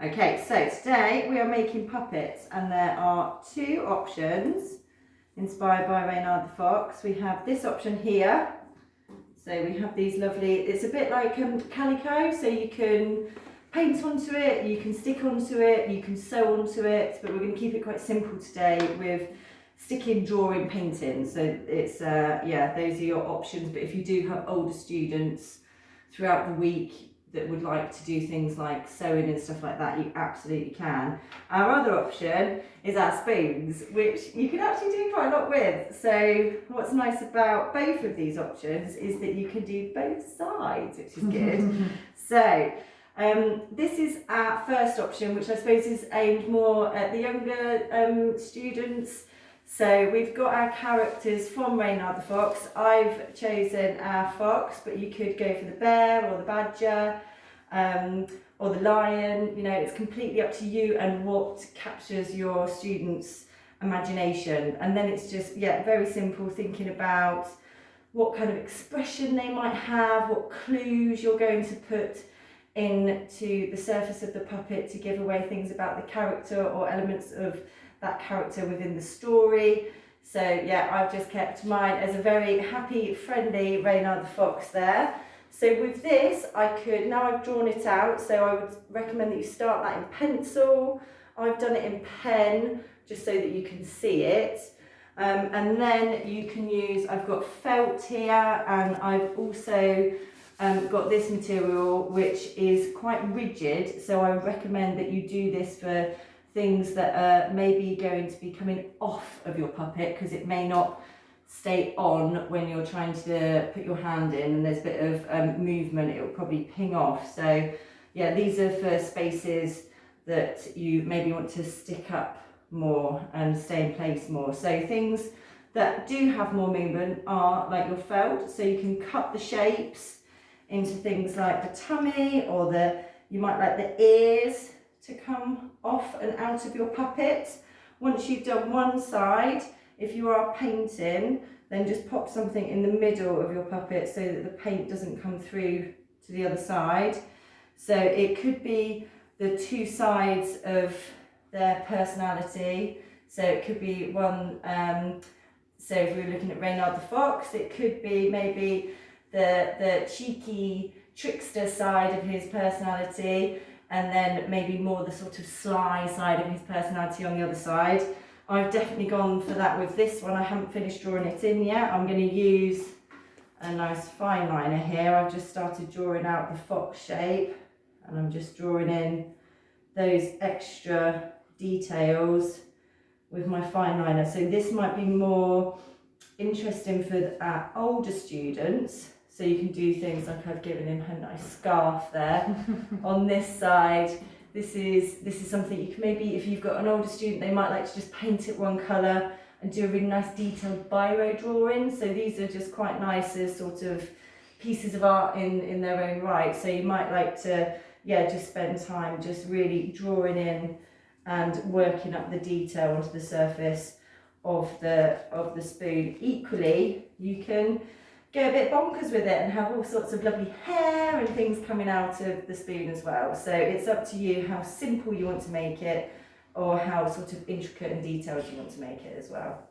Okay, so today we are making puppets, and there are two options inspired by Reynard the Fox. We have this option here. So we have these lovely, it's a bit like calico, so you can paint onto it, you can stick onto it, you can sew onto it, but we're going to keep it quite simple today with sticking, drawing, painting. So it's, yeah, those are your options. But if you do have older students throughout the week that would like to do things like sewing and stuff like that, you absolutely can. Our other option is our spoons, which you can actually do quite a lot with. So what's nice about both of these options is that you can do both sides, which is good. So this is our first option, which I suppose is aimed more at the younger students. So we've got our characters from Reynard the Fox. I've chosen our fox, but you could go for the bear or the badger or the lion. You know, it's completely up to you and what captures your students' imagination. And then it's just, yeah, very simple, thinking about what kind of expression they might have, what clues you're going to put into the surface of the puppet to give away things about the character or elements of that character within the story. So yeah, I've just kept mine as a very happy, friendly Reynard the Fox there. So with this, I could, now I've drawn it out, so I would recommend that you start that in pencil. I've done it in pen, just so that you can see it. And then you can use, I've got felt here, and I've also got this material, which is quite rigid. So I recommend that you do this for things that are maybe going to be coming off of your puppet, because it may not stay on when you're trying to put your hand in and there's a bit of movement, it will probably ping off. So yeah, these are for spaces that you maybe want to stick up more and stay in place more. So things that do have more movement are like your felt, so you can cut the shapes into things like the tummy, or you might like the ears to come off and out of your puppet. Once you've done one side, if you are painting, then just pop something in the middle of your puppet so that the paint doesn't come through to the other side. So it could be the two sides of their personality. So it could be one, so if we were looking at Reynard the Fox, it could be maybe the cheeky trickster side of his personality, and then maybe more the sort of sly side of his personality on the other side. I've definitely gone for that with this one. I haven't finished drawing it in yet. I'm going to use a nice fine liner here. I've just started drawing out the fox shape, and I'm just drawing in those extra details with my fine liner. So this might be more interesting for our older students. So you can do things like I've given him a nice scarf there. On this side, this is something you can maybe, if you've got an older student, they might like to just paint it one colour and do a really nice detailed biro drawing. So these are just quite nice as sort of pieces of art in their own right. So you might like to, yeah, just spend time just really drawing in and working up the detail onto the surface of the spoon. Equally, you can go a bit bonkers with it and have all sorts of lovely hair and things coming out of the spoon as well. So it's up to you how simple you want to make it, or how sort of intricate and detailed you want to make it as well.